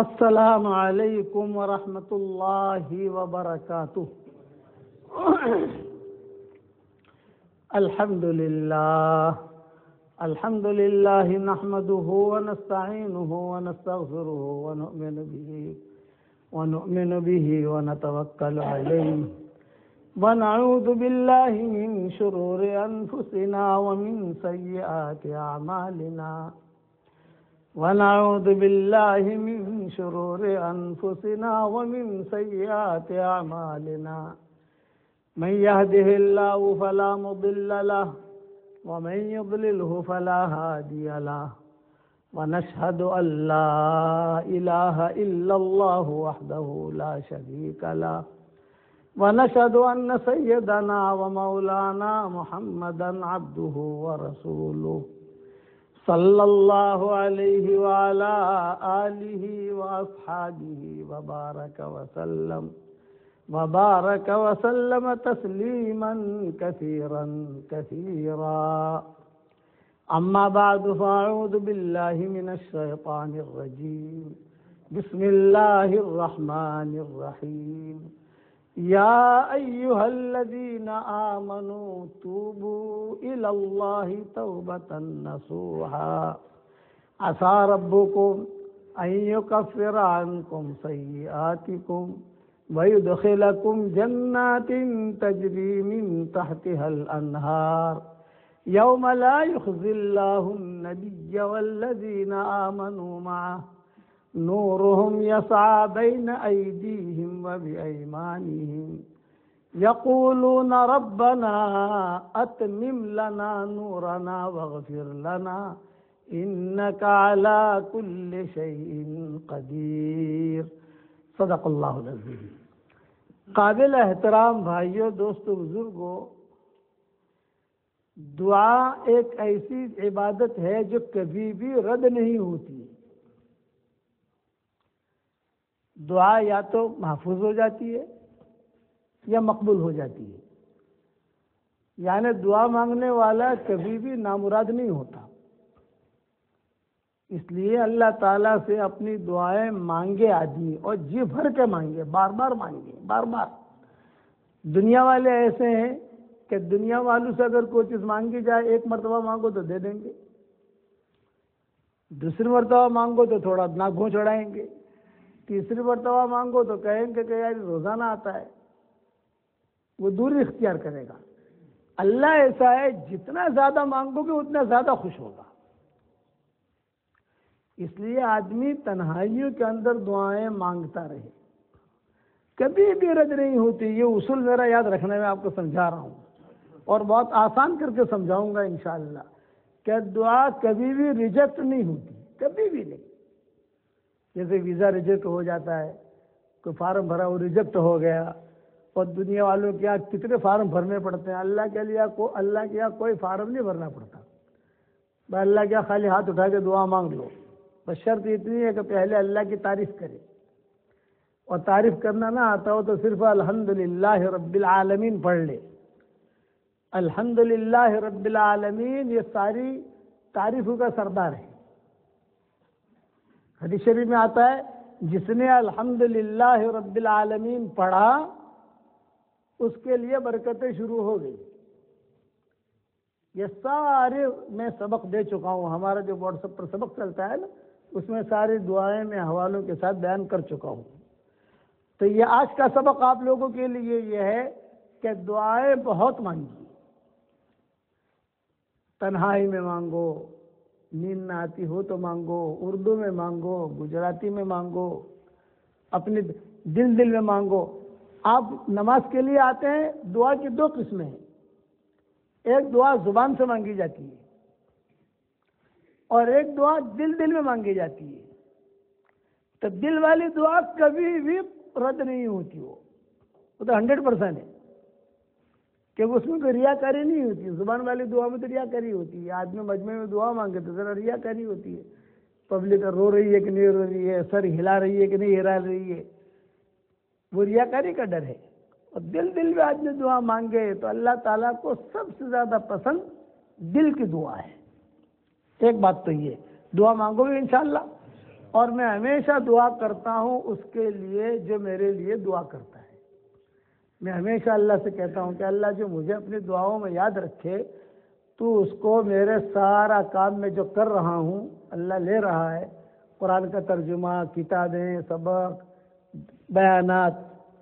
السلام علیکم ورحمۃ اللہ وبرکاتہ۔ الحمد للہ نحمده ونستعینه ونستغفره ونؤمن به ونتوکل علیہ ونعوذ باللہ من شرور انفسنا ومن سیئات اعمالنا ونعوذ باللہ من شرور انفسنا ومن سیئات اعمالنا من يهده الله فلا مضل له ومن يضلله فلا هادي له ونشهد أن لا إله إلا الله وحده لا شريك له ونشهد أن سيدنا ومولانا محمدا عبده ورسوله صلى الله عليه وعلى آله وأصحابه وبارك وسلم تسليما كثيرا كثيرا. أما بعد فأعوذ بالله من الشيطان الرجيم. بسم الله الرحمن الرحيم. يا أيها الذين آمنوا توبوا إلى الله توبة نصوحا عسى ربكم أن يكفر عنكم سيئاتكم ويدخلكم جنات تجري من تحتها الأنهار يوم لا يخزي الله النبي والذين آمنوا معه نورهم يسعى بين أيديهم وبأيمانهم يقولون ربنا أتمم لنا نورنا واغفر لنا إنك على كل شيء قدير. صدق اللہ العظیم. قابل احترام بھائیوں، دوستوں، بزرگوں، دعا ایک ایسی عبادت ہے جو کبھی بھی رد نہیں ہوتی. دعا یا تو محفوظ ہو جاتی ہے یا مقبول ہو جاتی ہے. یعنی دعا مانگنے والا کبھی بھی نامراد نہیں ہوتا. اس لیے اللہ تعالیٰ سے اپنی دعائیں مانگے آدمی، اور جی بھر کے مانگے، بار بار مانگے، بار بار. دنیا والے ایسے ہیں کہ دنیا والوں سے اگر کوئی چیز مانگی جائے، ایک مرتبہ مانگو تو دے دیں گے، دوسری مرتبہ مانگو تو تھوڑا ناک گھونچ چڑھائیں گے، تیسری مرتبہ مانگو تو کہیں گے کہ یار روزانہ آتا ہے، وہ دوری اختیار کرے گا. اللہ ایسا ہے، جتنا زیادہ مانگو گے اتنا زیادہ خوش ہوگا. اس لیے آدمی تنہائیوں کے اندر دعائیں مانگتا رہے، کبھی بھی رد نہیں ہوتی. یہ اصول میرا یاد رکھنے میں آپ کو سمجھا رہا ہوں، اور بہت آسان کر کے سمجھاؤں گا انشاءاللہ، کہ دعا کبھی بھی ریجیکٹ نہیں ہوتی، کبھی بھی نہیں. جیسے ویزا ریجیکٹ ہو جاتا ہے، کوئی فارم بھرا وہ ریجیکٹ ہو گیا، اور دنیا والوں کے یہاں کتنے فارم بھرنے پڑتے ہیں. اللہ کے یہاں کوئی فارم نہیں بھرنا پڑتا. بھائی اللہ کے یہاں خالی ہاتھ اٹھا کے دعا مانگ لو. بس شرط اتنی ہے کہ پہلے اللہ کی تعریف کرے، اور تعریف کرنا نہ آتا ہو تو صرف الحمدللہ رب العالمین پڑھ لے. الحمدللہ رب العالمین یہ ساری تعریفوں کا سردار ہے. حدیث شریف میں آتا ہے، جس نے الحمدللہ رب العالمین پڑھا اس کے لیے برکتیں شروع ہو گئی. یہ سارے میں سبق دے چکا ہوں. ہمارا جو واٹس ایپ پر سبق چلتا ہے نا، اس میں ساری دعائیں میں حوالوں کے ساتھ بیان کر چکا ہوں. تو یہ آج کا سبق آپ لوگوں کے لیے یہ ہے کہ دعائیں بہت مانگی. تنہائی میں مانگو، نیند نہ آتی ہو تو مانگو، اردو میں مانگو، گجراتی میں مانگو، اپنے دل میں مانگو. آپ نماز کے لیے آتے ہیں، دعا کی دو قسمیں ہیں. ایک دعا زبان سے مانگی جاتی ہے، اور ایک دعا دل میں مانگی جاتی ہے. تو دل والی دعا کبھی بھی رد نہیں ہوتی. وہ تو 100% ہے کہ اس میں کوئی ریاکاری نہیں ہوتی. زبان والی دعا میں تو ریاکاری ہوتی ہے. آدمی مجمع میں دعا مانگے تو ذرا ریاکاری ہوتی ہے. پبلک رو رہی ہے کہ نہیں رو رہی ہے، سر ہلا رہی ہے کہ نہیں ہلا رہی ہے، وہ ریاکاری کا ڈر ہے. اور دل میں آدمی دعا مانگے تو اللہ تعالیٰ کو سب سے زیادہ پسند دل کی دعا ہے. ایک بات تو یہ، دعا مانگو گے انشاءاللہ. اور میں ہمیشہ دعا کرتا ہوں اس کے لیے جو میرے لیے دعا کرتا ہے۔ میں ہمیشہ اللہ سے کہتا ہوں کہ اللہ جو مجھے اپنی دعاؤں میں یاد رکھے تو اس کو میرے سارا کام میں جو کر رہا ہوں اللہ لے رہا ہے، قرآن کا ترجمہ، کتابیں، سبق، بیانات،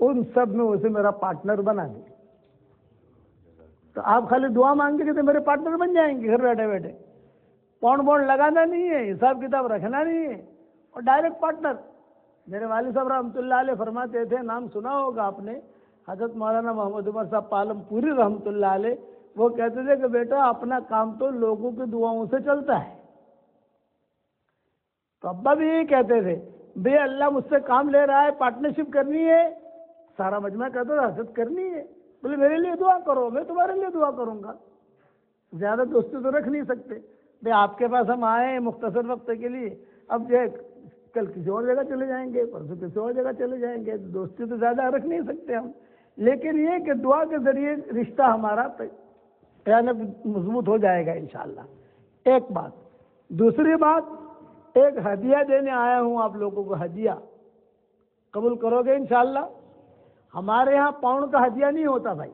ان سب میں اسے میرا پارٹنر بنا دے۔ تو آپ خالی دعا مانگیں گے تو میرے پارٹنر بن جائیں گے گھر بیٹھے بیٹھے، پاؤنڈ لگانا نہیں ہے، حساب کتاب رکھنا نہیں ہے، اور ڈائریکٹ پارٹنر۔ میرے والد صاحب رحمۃ اللہ علیہ فرماتے تھے، نام سنا ہوگا آپ نے، حضرت مولانا محمد عمر صاحب پالم پوری رحمۃ اللہ علیہ، وہ کہتے تھے کہ بیٹا اپنا کام تو لوگوں کی دعاؤں سے چلتا ہے۔ تو ابا بھی یہی کہتے تھے، بھئی اللہ مجھ سے کام لے رہا ہے، پارٹنرشپ کرنی ہے، سارا مجمع کہتا تھا حضرت کرنی ہے، بولے میرے لیے دعا کرو، میں تمہارے لیے دعا کروں گا۔ زیادہ دوستی تو رکھ نہیں سکتے، بھئی آپ کے پاس ہم آئے ہیں مختصر وقت کے لیے، اب جو کل کسی اور جگہ چلے جائیں گے، پرسوں کسی اور جگہ چلے جائیں گے، دوستی تو زیادہ رکھ نہیں سکتے ہم، لیکن یہ کہ دعا کے ذریعے رشتہ ہمارا مضبوط ہو جائے گا انشاءاللہ۔ ایک بات، دوسری بات، ایک ہدیہ دینے آیا ہوں آپ لوگوں کو، ہدیہ قبول کرو گے انشاءاللہ؟ ہمارے ہاں پاؤنڈ کا ہدیہ نہیں ہوتا بھائی،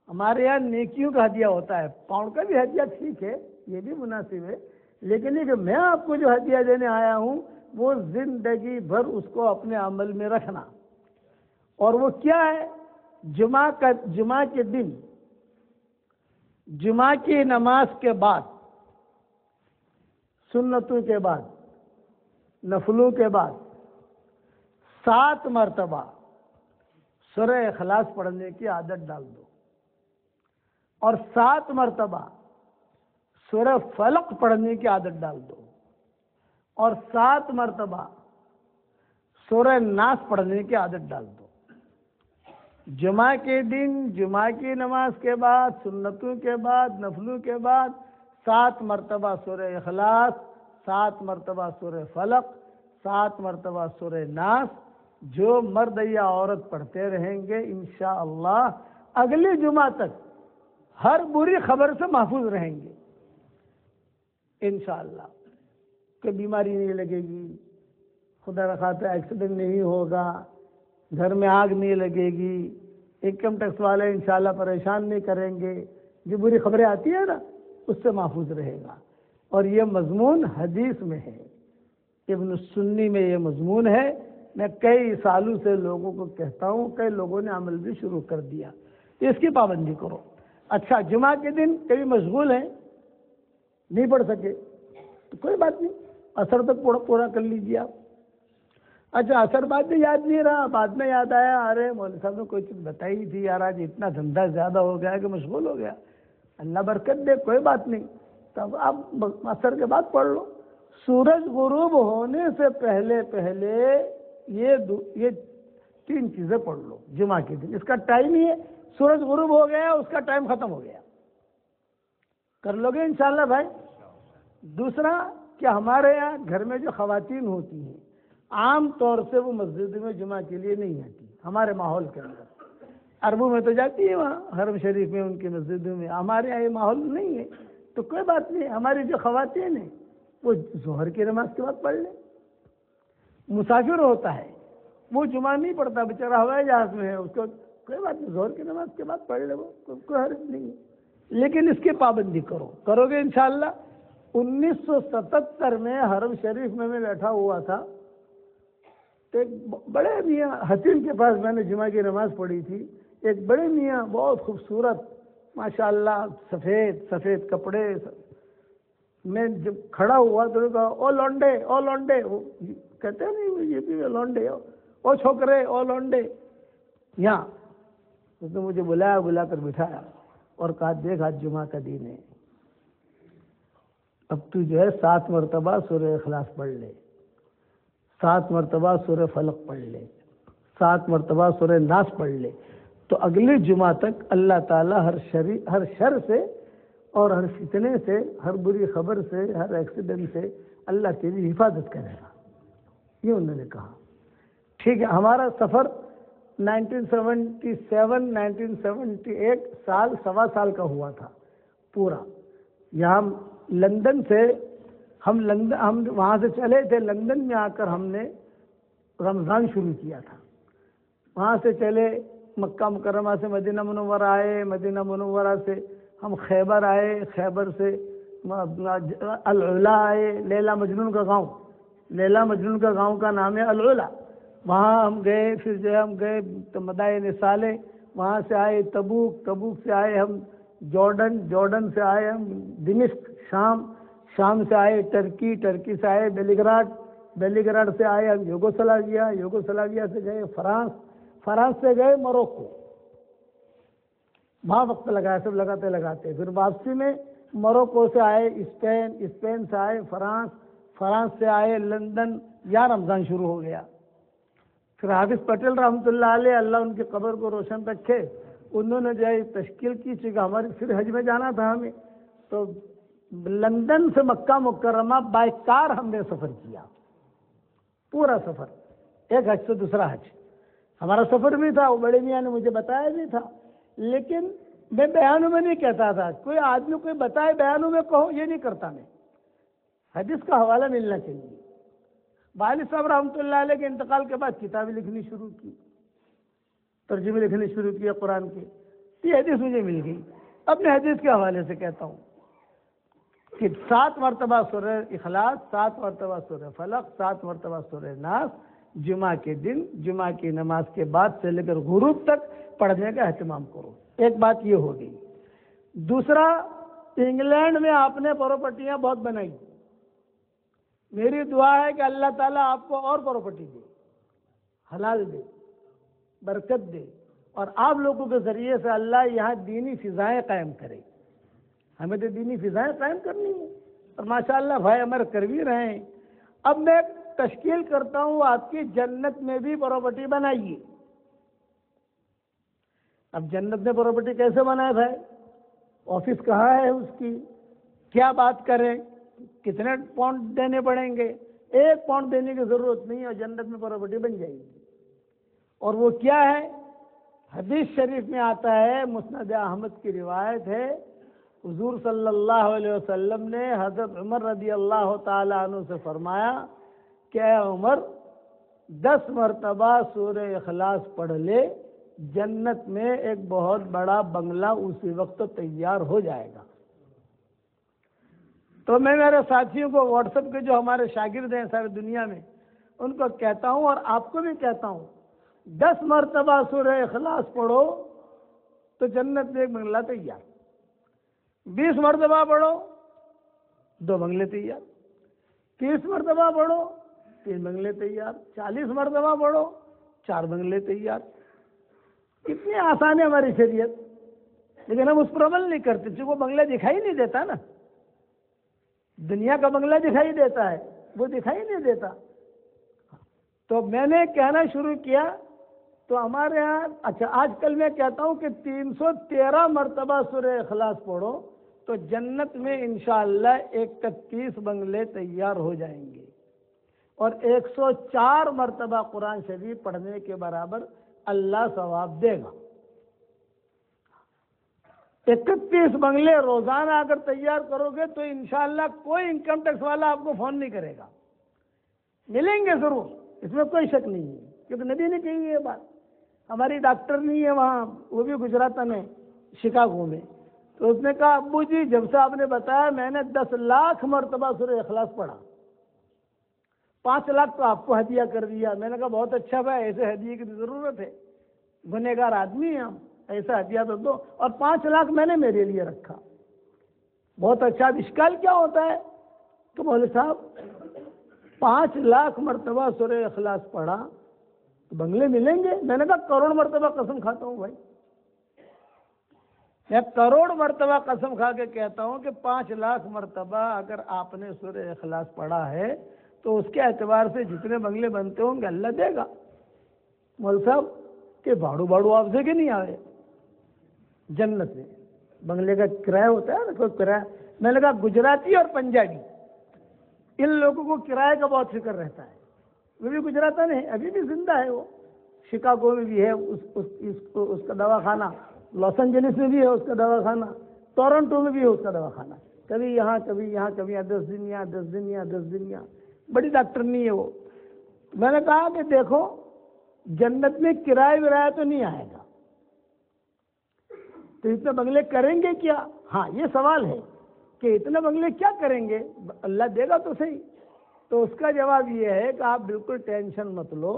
ہمارے یہاں نیکیوں کا ہدیہ ہوتا ہے۔ پاؤنڈ کا بھی ہدیہ ٹھیک ہے، یہ بھی مناسب ہے، لیکن یہ کہ میں آپ کو جو ہدیہ دینے آیا ہوں وہ زندگی بھر اس کو اپنے عمل میں رکھنا۔ اور وہ کیا ہے؟ جمعہ کے دن، جمعہ کی نماز کے بعد، سنتوں کے بعد، نفلوں کے بعد 7 مرتبہ سورہ اخلاص پڑھنے کی عادت ڈال دو، اور 7 مرتبہ سورہ فلق پڑھنے کی عادت ڈال دو، اور 7 مرتبہ سورہ ناس پڑھنے کی عادت ڈال دو۔ جمعہ کے دن، جمعہ کی نماز کے بعد، سنتوں کے بعد، نفلوں کے بعد 7 مرتبہ سورہ اخلاص، 7 مرتبہ سورہ فلق، 7 مرتبہ سورہ ناس، جو مرد یا عورت پڑھتے رہیں گے انشاءاللہ اگلی جمعہ تک ہر بری خبر سے محفوظ رہیں گے انشاءاللہ۔ کوئی بیماری نہیں لگے گی، خدا نخواستہ ایکسیڈنٹ نہیں ہوگا، گھر میں آگ نہیں لگے گی، انکم ٹیکس والے انشاءاللہ پریشان نہیں کریں گے، جو بری خبریں آتی ہیں نا اس سے محفوظ رہے گا۔ اور یہ مضمون حدیث میں ہے، ابن السنی میں یہ مضمون ہے۔ میں کئی سالوں سے لوگوں کو کہتا ہوں، کئی لوگوں نے عمل بھی شروع کر دیا، تو اس کی پابندی کرو۔ اچھا، جمعہ کے دن کبھی مشغول ہیں، نہیں پڑھ سکے تو کوئی بات نہیں، اثر تک پورا کر لیجیے آپ۔ اچھا، اثر بعد میں یاد نہیں رہا، بعد میں یاد آیا، ارے مولوی صاحب نے کوئی چیز بتائی تھی یار، آج اتنا دھندا زیادہ ہو گیا کہ مشغول ہو گیا، اللہ برکت دے، کوئی بات نہیں، تب آپ اثر کے بعد پڑھ لو۔ سورج غروب ہونے سے پہلے یہ 3 چیزیں پڑھ لو جمعہ کے دن۔ اس کا ٹائم ہی ہے، سورج غروب ہو گیا اس کا ٹائم ختم ہو گیا، کر لو گے انشاءاللہ بھائی۔ دوسرا کہ ہمارے یہاں گھر میں جو خواتین ہوتی ہیں عام طور سے وہ مسجد میں جمعہ کے لیے نہیں آتی، ہمارے ماحول کے اندر، عربوں میں تو جاتی ہے وہاں حرم شریف میں ان کی مسجدوں میں، ہمارے یہاں یہ ماحول نہیں ہے، تو کوئی بات نہیں، ہماری جو خواتین ہیں وہ ظہر کی نماز کے بعد پڑھ لیں۔ مسافر ہوتا ہے وہ جمعہ نہیں پڑھتا، بیچارہ ہوائی جہاز میں ہے، اس کو کوئی بات نہیں، ظہر کی نماز کے بعد پڑھ لے، وہ کوئی حرج نہیں ہے، لیکن اس کی پابندی کرو گے انشاءاللہ۔ 1977 میں حرم شریف میں بیٹھا ہوا تھا، تو ایک بڑے میاں حتیم کے پاس میں نے جمعہ کی نماز پڑھی تھی، ایک بڑے میاں بہت خوبصورت ماشاءاللہ، سفید کپڑے، میں جب کھڑا ہوا تو کہا او لونڈے، وہ کہتے ہیں نہیں یہ بھی لونڈے، او چھوکرے، او لونڈے، یہاں اس نے مجھے بلا کر بٹھایا اور کہا دیکھ آج جمعہ کا دن ہے، اب تو جو ہے 7 مرتبہ سورہ اخلاص پڑھ لے، 7 مرتبہ سورہ فلق پڑھ لے، 7 مرتبہ سورہ ناس پڑھ لے، تو اگلے جمعہ تک اللہ تعالیٰ ہر شر سے اور ہر فتنے سے، ہر بری خبر سے، ہر ایکسیڈنٹ سے اللہ تیری حفاظت کرے گا، یہ انہوں نے کہا۔ ٹھیک ہے، ہمارا سفر 1978 سال، 1.25 سال کا ہوا تھا پورا۔ یہاں لندن سے ہم وہاں سے چلے تھے، لندن میں آ کر ہم نے رمضان شروع کیا تھا. وہاں سے چلے مکہ مکرمہ سے مدینہ منورہ آئے، مدینہ منورہ سے ہم خیبر آئے، خیبر سے العلا آئے، لیلا مجنون کا گاؤں، لیلا مجنون کا گاؤں کا نام ہے العلا. وہاں ہم گئے، پھر جو ہے ہم گئے تو مدائن صالح، وہاں سے آئے تبوک، تبوک سے آئے ہم جارڈن، جارڈن سے آئے ہم دمشق شام، شام سے آئے ٹرکی، ٹرکی سے آئے بیلی گراڈ، بیلی گراڈ سے آئے ہم یوگوسلاویا، یوگوسلاویا سے گئے فرانس، فرانس سے گئے موروکو. وہاں وقت لگایا سب لگاتے لگاتے. پھر واپسی میں موروکو سے آئے اسپین، اسپین سے آئے فرانس، فرانس سے آئے لندن. یا رمضان شروع ہو گیا. پھر حافظ پٹیل رحمۃ اللہ علیہ، اللہ ان کی قبر کو روشن رکھے، انہوں نے جو ہے تشکیل کی چونکہ ہمارے پھر حج میں جانا تھا ہمیں، تو لندن سے مکہ مکرمہ بائی کار ہم نے سفر کیا، پورا سفر، ایک حج سے دوسرا حج. ہمارا سفر بھی تھا، وہ بڑے میاں نے مجھے بتایا بھی تھا، لیکن میں بیانوں میں نہیں کہتا تھا. کوئی آدمی کوئی بتائے بیانوں میں کہو، یہ نہیں کرتا میں. حدیث کا حوالہ ملنا چاہیے. والد صاحب رحمۃ اللہ علیہ کے انتقال کے بعد کتابیں لکھنی شروع کی، ترجمے لکھنے شروع کیے قرآن کے. یہ حدیث مجھے مل گئی. اپنے حدیث کے حوالے سے کہتا ہوں کہ 7 مرتبہ سورہ اخلاص، 7 مرتبہ سورہ فلق، 7 مرتبہ سورہ ناس جمعہ کے دن، جمعہ کی نماز کے بعد سے لے کر غروب تک پڑھنے کا اہتمام کرو. ایک بات یہ ہو گئی. دوسرا، انگلینڈ میں آپ نے پراپرٹیاں بہت بنائی. میری دعا ہے کہ اللہ تعالیٰ آپ کو اور پراپرٹی دے، حلال دے، برکت دے، اور آپ لوگوں کے ذریعے سے اللہ یہاں دینی فضائیں قائم کرے. ہمیں تو دینی فضائیں قائم کرنی ہے، اور ماشاءاللہ بھائی ہمارے کر بھی رہے ہیں. اب میں تشکیل کرتا ہوں آپ کی جنت میں بھی پراپرٹی بنائیے. اب جنت میں پراپرٹی کیسے بنائے بھائی؟ آفس کہاں ہے اس کی، کیا بات کریں، کتنے پاؤنڈ دینے پڑیں گے؟ 1 پاؤنڈ دینے کی ضرورت نہیں ہے اور جنت میں پراپرٹی بن جائے گی. اور وہ کیا ہے؟ حدیث شریف میں آتا ہے، مسند احمد کی روایت ہے، حضور صلی اللہ علیہ وسلم نے حضرت عمر رضی اللہ تعالی عنہ سے فرمایا کہ اے عمر، 10 مرتبہ سورہ اخلاص پڑھ لے، جنت میں ایک بہت بڑا بنگلہ اسی وقت تیار ہو جائے گا. تو میں میرے ساتھیوں کو واٹس ایپ کے جو ہمارے شاگرد ہیں ساری دنیا میں، ان کو کہتا ہوں اور آپ کو بھی کہتا ہوں، 10 مرتبہ سورہ اخلاص پڑھو تو جنت میں ایک بنگلہ تیار. 20 مرتبہ پڑھو 2 بنگلے تیار. 30 مرتبہ پڑھو 3 بنگلے تیار. 40 مرتبہ پڑھو 4 بنگلے تیار. کتنی آسان ہے ہماری شریعت، لیکن ہم اس پر عمل نہیں کرتے، چونکہ وہ بنگلہ دکھائی نہیں دیتا نا. دنیا کا بنگلہ دکھائی دیتا ہے، وہ دکھائی نہیں دیتا. تو میں نے کہنا شروع کیا تو ہمارے ہاں، اچھا آج کل میں کہتا ہوں کہ 313 مرتبہ سورہ اخلاص پڑھو تو جنت میں انشاءاللہ 31 بنگلے تیار ہو جائیں گے، اور 104 مرتبہ قرآن شریف پڑھنے کے برابر اللہ ثواب دے گا. 31 بنگلے روزانہ اگر تیار کرو گے تو انشاءاللہ کوئی انکم ٹیکس والا آپ کو فون نہیں کرے گا. ملیں گے ضرور، اس میں کوئی شک نہیں ہے، کیونکہ نبی نے کہی یہ بات. ہماری ڈاکٹر نہیں ہے وہاں، وہ بھی گجرات میں، شکاگو میں، تو اس نے کہا ابو جی جب سے آپ نے بتایا میں نے 10 لاکھ مرتبہ سورہ اخلاص پڑھا، 5 لاکھ تو آپ کو ہدیہ کر دیا. میں نے کہا بہت اچھا بھائی، ایسے ہدیے کی ضرورت ہے، گنہگار آدمی ہیں ہم، ایسا ہدیہ تو دو، اور 5 لاکھ میں نے میرے لیے رکھا. بہت اچھا. اشکال کیا ہوتا ہے کہ مولوی صاحب 5 لاکھ مرتبہ سورہ اخلاص پڑھا تو بنگلے ملیں گے؟ میں نے کہا کروڑ مرتبہ قسم کھاتا ہوں بھائی، میں کروڑ مرتبہ قسم کھا کے کہتا ہوں کہ 5 لاکھ مرتبہ اگر آپ نے سورہ اخلاص پڑھا ہے تو اس کے اعتبار سے جتنے بنگلے بنتے ہوں گے اللہ دے گا. مول صاحب کہ باڑو آپ سے کہ نہیں آئے جنت میں بنگلے کا کرایہ ہوتا ہے نا، کوئی کرایہ. میں نے کہا گجراتی اور پنجابی ان لوگوں کو کرایہ کا بہت فکر رہتا ہے. وہ بھی گجرات میں ہے، ابھی بھی زندہ ہے. وہ شکاگو میں بھی ہے اس کا دواخانہ، لاس اینجلس میں بھی ہے اس کا دواخانہ، ٹورنٹو میں بھی ہے اس کا دواخانہ. کبھی یہاں کبھی یہاں، کبھی 10 دن یہاں 10 دن یہاں 10 دن یہاں، بڑی ڈاکٹر نہیں ہے وہ. میں نے کہا کہ دیکھو جنت میں کرایہ ورایہ تو نہیں آئے گا، تو اتنے بنگلے کریں گے کیا؟ ہاں یہ سوال ہے کہ اتنے بنگلے کیا کریں گے، اللہ دے گا تو صحیح. تو اس کا جواب یہ ہے کہ آپ بالکل ٹینشن مت لو،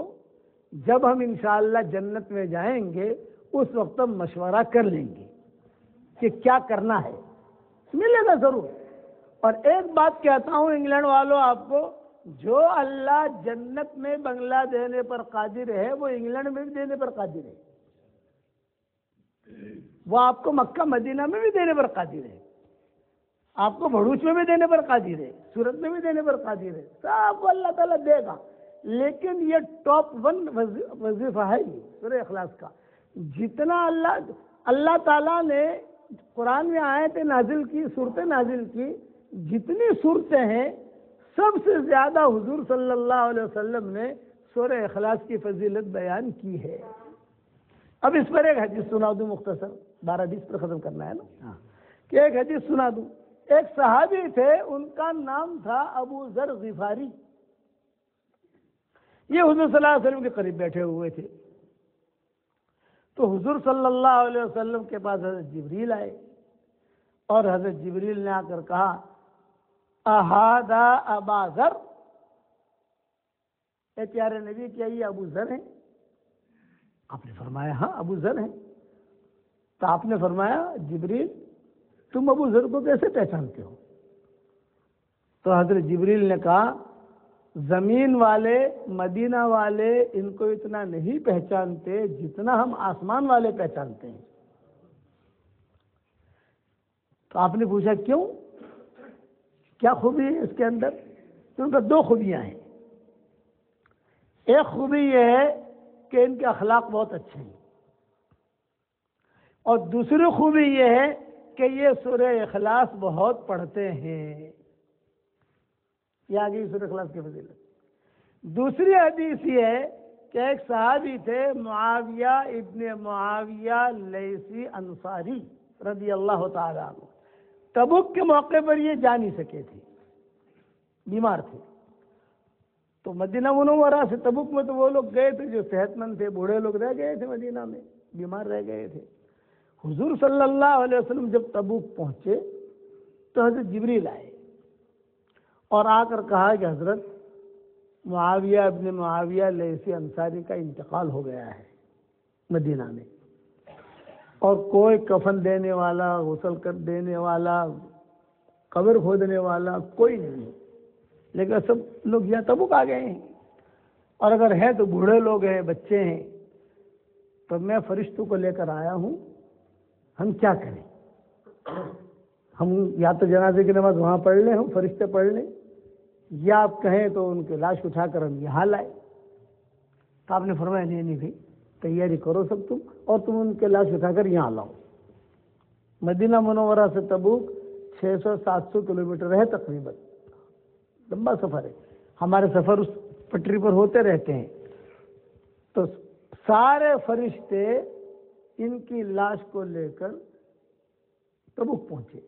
جب ہم انشاءاللہ جنت میں جائیں گے اس وقت ہم مشورہ کر لیں گے کہ کیا کرنا ہے، ملے گا ضرور. اور ایک بات کہتا ہوں انگلینڈ والوں آپ کو، جو اللہ جنت میں بنگلہ دینے پر قادر ہے وہ انگلینڈ میں بھی دینے پر قادر ہے، وہ آپ کو مکہ مدینہ میں بھی دینے پر قادر ہے، آپ کو بھڑوچ میں بھی دینے پر قادر ہے، سورت میں بھی دینے پر قادر ہے، سب کو اللہ تعالیٰ دے گا. لیکن یہ ٹاپ 1 وظیفہ ہے یہ سورہ اخلاص کا. جتنا اللہ تعالیٰ نے قرآن میں آیتیں نازل کی، صورتیں نازل کی، جتنی صورتیں ہیں سب سے زیادہ حضور صلی اللہ علیہ وسلم نے سورہ اخلاص کی فضیلت بیان کی ہے. اب اس پر ایک حدیث سنا دوں مختصر، 12-20 پر ختم کرنا ہے نا، کہ ایک حدیث سنا دوں. ایک صحابی تھے، ان کا نام تھا ابو ذر غفاری. یہ حضور صلی اللہ علیہ وسلم کے قریب بیٹھے ہوئے تھے. تو حضور صلی اللہ علیہ وسلم کے پاس حضرت جبریل آئے، اور حضرت جبریل نے آ کر کہا احاذا ابا ذر، اے پیارے نبی کیا یہ ابو ذر ہیں؟ آپ نے فرمایا ہاں ابو ذر ہیں. تو آپ نے فرمایا جبریل تم ابو ذر کو کیسے پہچانتے ہو؟ تو حضرت جبریل نے کہا زمین والے مدینہ والے ان کو اتنا نہیں پہچانتے جتنا ہم آسمان والے پہچانتے ہیں. تو آپ نے پوچھا کیوں، کیا خوبی ہے اس کے اندر؟ تو ان کا 2 خوبیاں ہیں. ایک خوبی یہ ہے کہ ان کے اخلاق بہت اچھے ہیں، اور دوسری خوبی یہ ہے کہ یہ سورہ اخلاص بہت پڑھتے ہیں. یہ آگے سورہ اخلاص کی فضیلت. دوسری حدیث یہ ہے کہ ایک صحابی تھے معاویہ ابن معاویہ لیثی انصاری رضی اللہ تعالی عنہ. تبوک کے موقع پر یہ جا نہیں سکے تھے، بیمار تھے. تو مدینہ منورہ سے تبوک میں تو وہ لوگ گئے تھے جو صحت مند تھے، بوڑھے لوگ رہ گئے تھے مدینہ میں، بیمار رہ گئے تھے. حضور صلی اللہ علیہ وسلم جب تبوک پہنچے تو حضرت جبریل آئے اور آ کر کہا کہ حضرت معاویہ ابن معاویہ لیثی انصاری کا انتقال ہو گیا ہے مدینہ میں، اور کوئی کفن دینے والا، غسل کر دینے والا، قبر کھودنے والا کوئی نہیں، لیکن سب لوگ یہاں تبوک آ گئے ہیں، اور اگر ہیں تو بوڑھے لوگ ہیں، بچے ہیں. تو میں فرشتوں کو لے کر آیا ہوں، ہم کیا کریں؟ ہم یا تو جنازے کی نماز وہاں پڑھ لیں، ہم فرشتے پڑھ لیں، یا آپ کہیں تو ان کی لاش اٹھا کر ہم یہاں لائیں. تو آپ نے فرمایا نہیں بھائی تیاری کرو سب تم، اور تم ان کے لاش اٹھا کر یہاں لاؤ. مدینہ منورہ سے تبوک 600-700 کلومیٹر ہے تقریباً، لمبا سفر ہے. ہمارے سفر اس پٹری پر ہوتے رہتے ہیں. تو سارے فرشتے ان کی لاش کو لے کر تبوک پہنچے.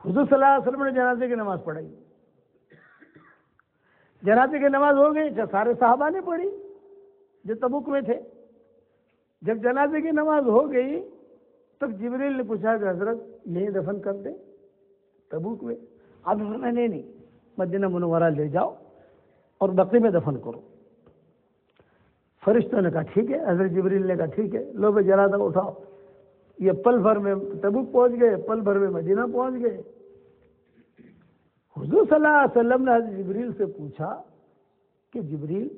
حضور صلی اللہ علیہ وسلم نے جنازے کی نماز پڑھائی. جنازے کی نماز ہو گئی، سارے صحابہ نے پڑھی جو تبوک میں تھے. جب جنازے کی نماز ہو گئی تب جبریل نے پوچھا کہ حضرت یہیں دفن کر دیں تبوک میں؟ آپ نے فرمایا نہیں، مدینہ منورہ لے جاؤ اور بقی میں دفن کرو. فرشتوں نے کہا ٹھیک ہے. حضرت جبریل نے کہا ٹھیک ہے، لو بھائی جنازہ اٹھاؤ. یہ پل بھر میں تبوک پہنچ گئے، پل بھر میں مدینہ پہنچ گئے. حضور صلی اللہ علیہ وسلم نے حضرت جبریل سے پوچھا کہ جبریل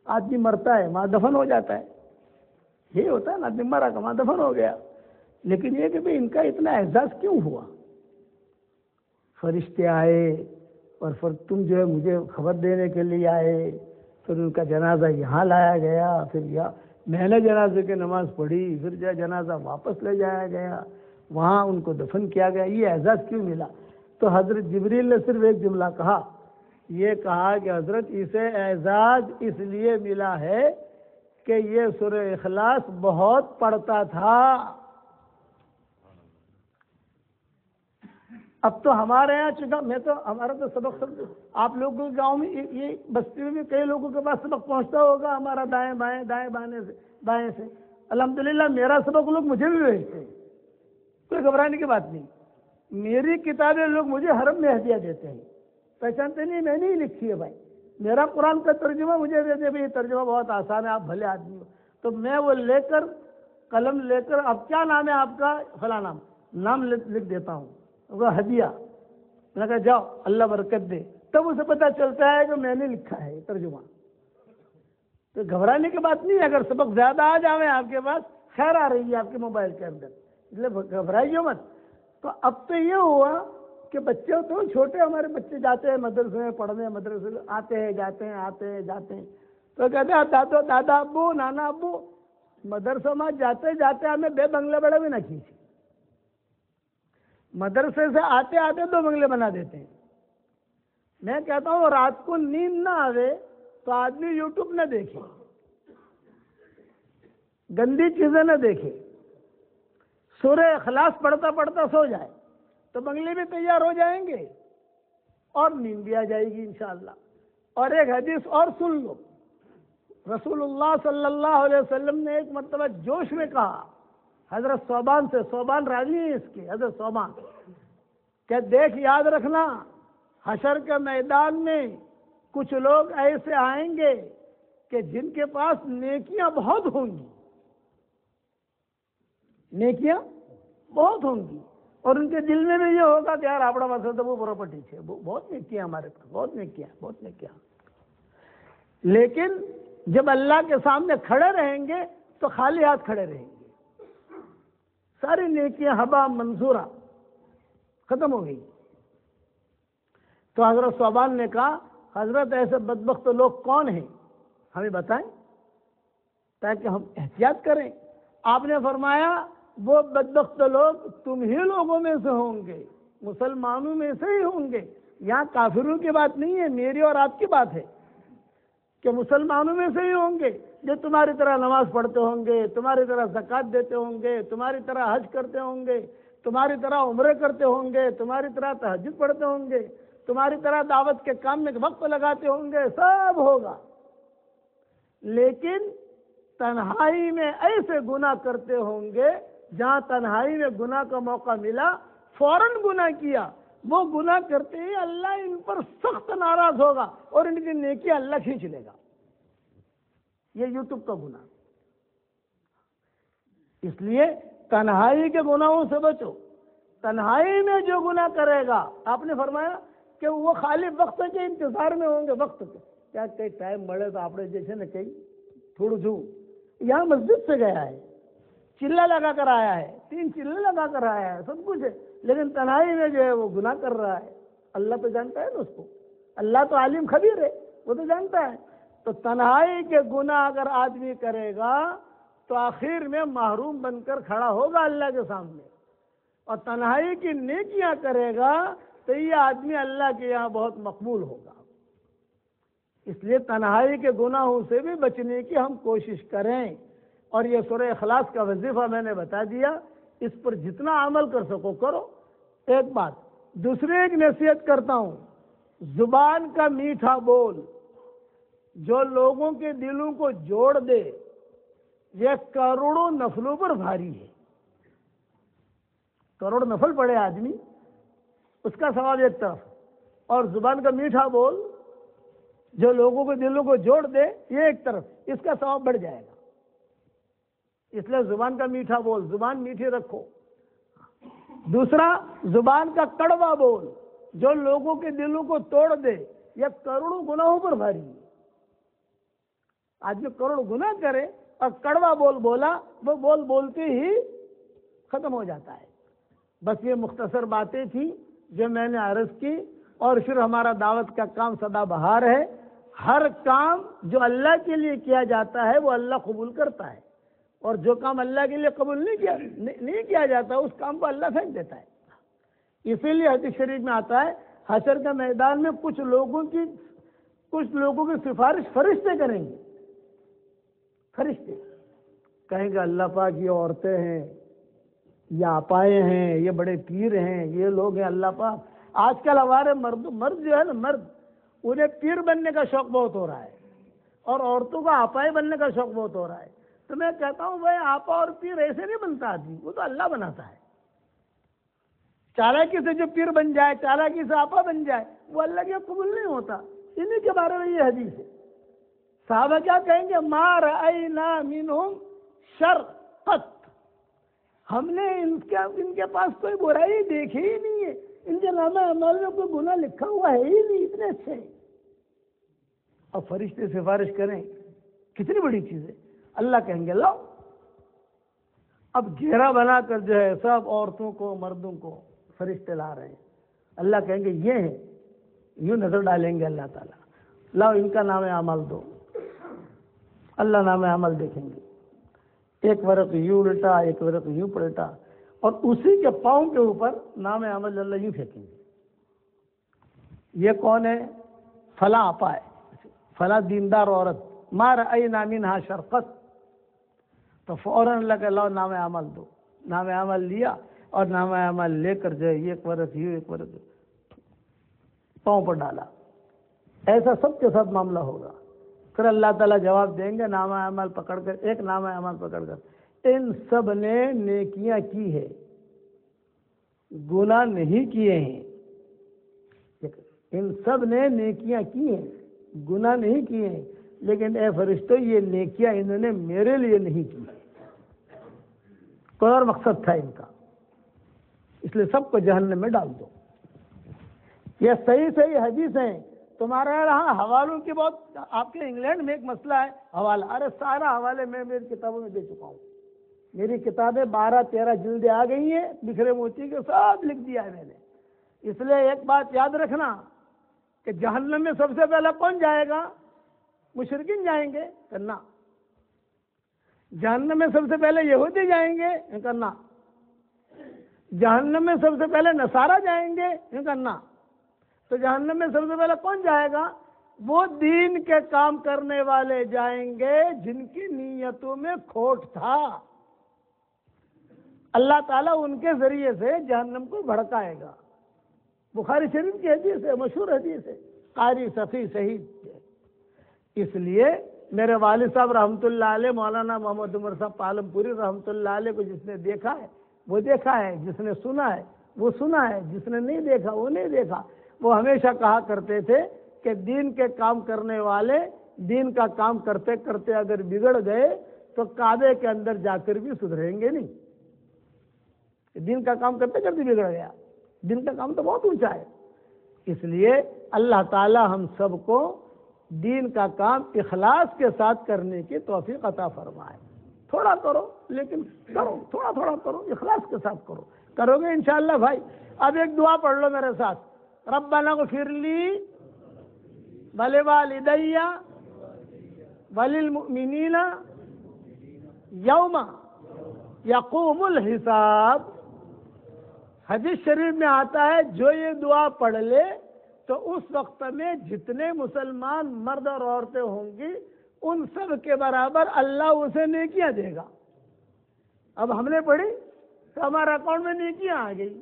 آدمی مرتا ہے وہاں دفن ہو جاتا ہے، یہی ہوتا ہے نا، آدمی مرا کہ وہاں دفن ہو گیا، لیکن یہ کہ بھائی ان کا اتنا اعزاز کیوں ہوا؟ فرشتے آئے اور پھر تم جو ہے مجھے خبر دینے کے لیے آئے، پھر ان کا جنازہ یہاں لایا گیا، پھر میں نے جنازے کی نماز پڑھی، پھر جو جنازہ واپس لے جایا گیا، وہاں ان کو دفن کیا گیا، یہ اعزاز کیوں ملا؟ تو حضرت جبریل نے صرف ایک جملہ کہا، یہ کہا کہ حضرت اسے اعزاز اس لیے ملا ہے کہ یہ سورہ اخلاص بہت پڑھتا تھا. اب تو ہمارے یہاں چکا ہمارا تو سبق آپ لوگوں کے گاؤں میں یہ بستی میں بھی کئی لوگوں کے پاس سبق پہنچتا ہوگا ہمارا دائیں بائیں سے الحمدللہ میرا سبق لوگ مجھے بھی بھیجتے ہیں، کوئی گھبرانے کی بات نہیں. میری کتابیں لوگ مجھے حرم میں ہدیہ دیتے ہیں، پہچانتے نہیں میں نے ہی لکھی ہے بھائی. میرا قرآن کا ترجمہ مجھے دیتے بھائی یہ ترجمہ بہت آسان ہے، آپ بھلے آدمی ہو. تو میں وہ لے کر قلم لے کر اب کیا نام ہے آپ کا، فلاں نام لکھ دیتا ہوں، وہ ہدیہ. میں نے کہا جاؤ اللہ برکت دے. تب اسے پتہ چلتا ہے کہ میں نے لکھا ہے ترجمہ. تو گھبرانے کی بات نہیں ہے، اگر سبق زیادہ آ جاویں آپ کے پاس، خیر آ رہی ہے آپ کے موبائل کے اندر، اس لیے گھبرائیے مت. تو اب تو یہ ہوا کہ بچے تو چھوٹے ہمارے بچے جاتے ہیں مدرسے میں پڑھنے، مدرسے میں آتے ہیں جاتے ہیں تو کہتے ہیں دادا ابو نانا ابو مدرسوں میں جاتے ہمیں 2 بنگلے بڑے بھی نہ کھینچے. مدرسے سے آتے 2 بنگلے بنا دیتے ہیں. میں کہتا ہوں رات کو نیند نہ آوے تو آدمی یوٹیوب نہ دیکھے، گندی چیزیں نہ دیکھے، سورہ اخلاص پڑھتا سو جائے تو بنگلے بھی تیار ہو جائیں گے اور نیند بھی آ جائے گی انشاءاللہ. اور ایک حدیث اور سن لو، رسول اللہ صلی اللہ علیہ وسلم نے ایک مرتبہ جوش میں کہا حضرت صوبان سے، صوبان راوی ہیں اس کے، حضرت صوبان، کہ دیکھ یاد رکھنا حشر کے میدان میں کچھ لوگ ایسے آئیں گے کہ جن کے پاس نیکیاں بہت ہوں گی، نیکیاں بہت ہوں گی، اور ان کے دل میں بھی یہ ہوگا کہ یار اپنا پاس تو وہ پراپرٹی ہے، بہت نیکیاں ہمارے پاس، بہت نیکیاں. لیکن جب اللہ کے سامنے کھڑے رہیں گے تو خالی ہاتھ کھڑے رہیں گے، ساری نیکیاں ہبا منظورہ ختم ہو گئی. تو حضرت صوبان نے کہا حضرت ایسے بدبخت لوگ کون ہیں ہمیں بتائیں تاکہ ہم احتیاط کریں. آپ نے فرمایا وہ بدبخت لوگ تم ہی لوگوں میں سے ہوں گے، مسلمانوں میں سے ہی ہوں گے. یہاں کافروں کی بات نہیں ہے، میری اور آپ کی بات ہے کہ مسلمانوں میں سے ہی ہوں گے جو تمہاری طرح نماز پڑھتے ہوں گے، تمہاری طرح زکوٰۃ دیتے ہوں گے، تمہاری طرح حج کرتے ہوں گے، تمہاری طرح عمرے کرتے ہوں گے، تمہاری طرح تہجد پڑھتے ہوں گے، تمہاری طرح دعوت کے کام میں وقت لگاتے ہوں گے، سب ہوگا. لیکن تنہائی میں ایسے گناہ کرتے ہوں گے جہاں تنہائی میں گناہ کا موقع ملا فوراً گناہ کیا، وہ گناہ کرتے ہی اللہ ان پر سخت ناراض ہوگا اور ان کی نیکی اللہ کھینچ لے گا. یہ یوٹیوب کا گناہ. اس لیے تنہائی کے گناہوں سے بچو. تنہائی میں جو گناہ کرے گا، آپ نے فرمایا کہ وہ خالی وقت کے انتظار میں ہوں گے، وقت کے کیا کئی ٹائم بڑھے تو آپ نے جیسے نا کئی تھوڑا جو یہاں مسجد سے گیا ہے، چلا لگا کر آیا ہے، 3 چلے لگا کر آیا ہے، سب کچھ ہے، لیکن تنہائی میں جو ہے وہ گناہ کر رہا ہے. اللہ تو جانتا ہے نا اس کو، اللہ تو عالم خبیر ہے، وہ تو جانتا ہے. تو تنہائی کے گناہ اگر آدمی کرے گا تو آخر میں محروم بن کر کھڑا ہوگا اللہ کے سامنے. اور تنہائی کی نیکیاں کرے گا تو یہ آدمی اللہ کے یہاں بہت مقبول ہوگا. اس لیے تنہائی کے گناہوں سے بھی بچنے کی ہم کوشش کریں. اور یہ سورہ اخلاص کا وظیفہ میں نے بتا دیا، اس پر جتنا عمل کر سکو کرو. ایک بات. دوسری ایک نصیحت کرتا ہوں، زبان کا میٹھا بول جو لوگوں کے دلوں کو جوڑ دے یہ کروڑوں نفلوں پر بھاری ہے. کروڑ نفل پڑے آدمی اس کا ثواب ایک طرف، اور زبان کا میٹھا بول جو لوگوں کے دلوں کو جوڑ دے یہ ایک طرف، اس کا ثواب بڑھ جائے گا. اس لیے زبان کا میٹھا بول، زبان میٹھی رکھو. دوسرا زبان کا کڑوا بول جو لوگوں کے دلوں کو توڑ دے یہ کروڑوں گناہوں پر بھاری ہے. آدمی کروڑ گناہ کرے اور کڑوا بول بولا، وہ بول بولتے ہی ختم ہو جاتا ہے. بس یہ مختصر باتیں تھیں جو میں نے عرض کی. اور پھر ہمارا دعوت کا کام سدا بہار ہے. ہر کام جو اللہ کے لیے کیا جاتا ہے وہ اللہ قبول کرتا ہے، اور جو کام اللہ کے لیے قبول نہیں کیا جاتا اس کام کو اللہ پھینک دیتا ہے. اسی لیے حدیث شریف میں آتا ہے حشر کے میدان میں کچھ لوگوں کی سفارش فرشتے کریں گے. فرشتے کہیں گے اللہ پاک یہ عورتیں ہیں، یہ آپائے ہیں، یہ بڑے پیر ہیں، یہ لوگ ہیں اللہ پاک۔ آج کل ہمارے مرد جو ہے نا، مرد انہیں پیر بننے کا شوق بہت ہو رہا ہے، اور عورتوں کو آپائے بننے کا شوق بہت ہو رہا ہے۔ تو میں کہتا ہوں بھائی آپا اور پیر ایسے نہیں بنتا آدمی، وہ تو اللہ بناتا ہے۔ چالاکی سے جو پیر بن جائے، چالاکی سے آپا بن جائے، وہ اللہ کے قبول نہیں ہوتا۔ انہی کے بارے میں یہ حدیث ہے۔ صحابہ کیا کہیں گے؟ ما رأینا منہم شر قط، ہم نے ان کے پاس کوئی برائی دیکھی ہی نہیں ہے، ان کے نامہ اعمال میں کوئی گناہ لکھا ہوا ہے ہی نہیں، اتنے اچھے ہیں۔ اور فرشتے سفارش کریں، کتنی بڑی چیز ہے۔ اللہ کہیں گے لاؤ۔ اب گھیرا بنا کر جو ہے سب عورتوں کو، مردوں کو فرشتے لا رہے ہیں۔ اللہ کہیں گے یہ ہیں، یوں نظر ڈالیں گے اللہ تعالیٰ، لاؤ ان کا نام اعمال دو۔ اللہ نام عمل دیکھیں گے، ایک ورق یوں الٹا، ایک ورق یوں پلٹا، اور اسی کے پاؤں کے اوپر نام عمل اللہ یوں پھینکیں گے۔ یہ کون ہے؟ فلاں آپا ہے، فلاں دیندار عورت، ما رأینا منہا شر قط۔ تو فوراً اللہ کہ لاؤ نام عمل دو۔ نام عمل لیا، اور نام عمل لے کر جو ہے ایک ورق یوں ایک ورق پاؤں پر ڈالا۔ ایسا سب کے ساتھ معاملہ ہوگا۔ پھر اللہ تعالیٰ جواب دیں گے نامہ اعمال پکڑ کر، ایک نامہ اعمال پکڑ کر، ان سب نے نیکیاں کی ہے، گناہ نہیں کیے ہیں۔ ان سب نے نیکیاں کی ہیں، گناہ نہیں کیے ہیں، لیکن اے فرشتوں یہ نیکیاں انہوں نے میرے لیے نہیں کی، کوئی اور مقصد تھا ان کا، اس لیے سب کو جہنم میں ڈال دو۔ یہ صحیح حدیث ہیں۔ تمہارے یہاں حوالوں کی بہت، آپ کے انگلینڈ میں ایک مسئلہ ہے حوالہ، ارے سارا حوالے میں میری کتابوں میں دے چکا ہوں۔ میری کتابیں 12-13 جلدیں آ گئی ہیں، بکھرے موتی کے سب لکھ دیا ہے میں نے۔ اس لیے ایک بات یاد رکھنا کہ جہنم میں سب سے پہلا کون جائے گا؟ مشرکین جائیں گے، کرنا۔ جہنم میں سب سے پہلے یہودی جائیں گے، کرنا۔ جہنم میں سب سے پہلے نصارہ جائیں گے، کرنا۔ تو جہنم میں سب سے پہلے کون جائے گا؟ وہ دین کے کام کرنے والے جائیں گے جن کی نیتوں میں کھوٹ تھا۔ اللہ تعالیٰ ان کے ذریعے سے جہنم کو بھڑکائے گا۔ بخاری شریف کی حدیث ہے، مشہور حدیث ہے، قاری صفی صحیح۔ اس لیے میرے والد صاحب رحمۃ اللہ علیہ، مولانا محمد عمر صاحب پالم پوری رحمۃ اللہ علیہ کو جس نے دیکھا ہے وہ دیکھا ہے، جس نے سنا ہے وہ سنا ہے، جس نے نہیں دیکھا وہ نہیں دیکھا۔ وہ ہمیشہ کہا کرتے تھے کہ دین کے کام کرنے والے دین کا کام کرتے کرتے اگر بگڑ گئے تو کعبے کے اندر جا کر بھی سدھریں گے نہیں۔ دین کا کام کرتے کرتے بگڑ گیا، دین کا کام تو بہت اونچا ہے۔ اس لیے اللہ تعالی ہم سب کو دین کا کام اخلاص کے ساتھ کرنے کی توفیق عطا فرمائے۔ تھوڑا کرو لیکن کرو، تھوڑا تھوڑا کرو، اخلاص کے ساتھ کرو، کرو گے انشاءاللہ بھائی۔ اب ایک دعا پڑھ لو میرے ساتھ، ربنا اغفر لی ولوالدی وللمؤمنین یوم یقوم الحساب۔ حدیث شریف میں آتا ہے جو یہ دعا پڑھ لے تو اس وقت میں جتنے مسلمان مرد اور عورتیں ہوں گی ان سب کے برابر اللہ اسے نیکیاں دے گا۔ اب ہم نے پڑھی تو ہمارے اکاؤنٹ میں نیکیاں آ گئی،